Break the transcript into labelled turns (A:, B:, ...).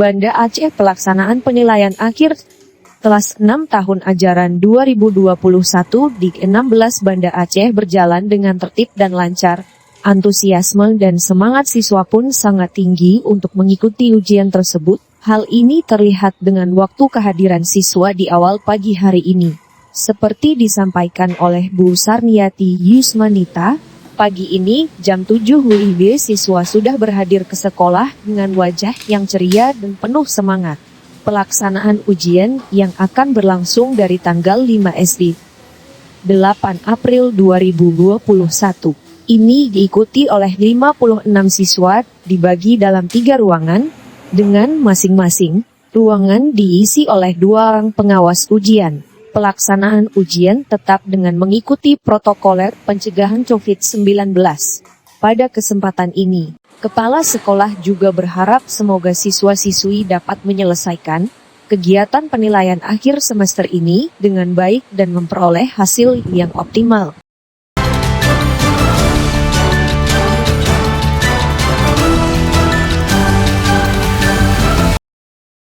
A: Banda Aceh pelaksanaan penilaian akhir kelas 6 tahun ajaran 2021 di 16 Banda Aceh berjalan dengan tertib dan lancar. Antusiasme dan semangat siswa pun sangat tinggi untuk mengikuti ujian tersebut. Hal ini terlihat dengan waktu kehadiran siswa di awal pagi hari ini. Seperti disampaikan oleh Bu Sarniati Yusmanita, pagi ini jam 7 WIB siswa sudah berhadir ke sekolah dengan wajah yang ceria dan penuh semangat. Pelaksanaan ujian yang akan berlangsung dari tanggal 5 SD 8 April 2021 ini diikuti oleh 56 siswa dibagi dalam 3 ruangan dengan masing-masing ruangan diisi oleh 2 orang pengawas ujian. Pelaksanaan ujian tetap dengan mengikuti protokoler pencegahan COVID-19. Pada kesempatan ini, Kepala Sekolah juga berharap semoga siswa-siswi dapat menyelesaikan kegiatan penilaian akhir semester ini dengan baik dan memperoleh hasil yang optimal.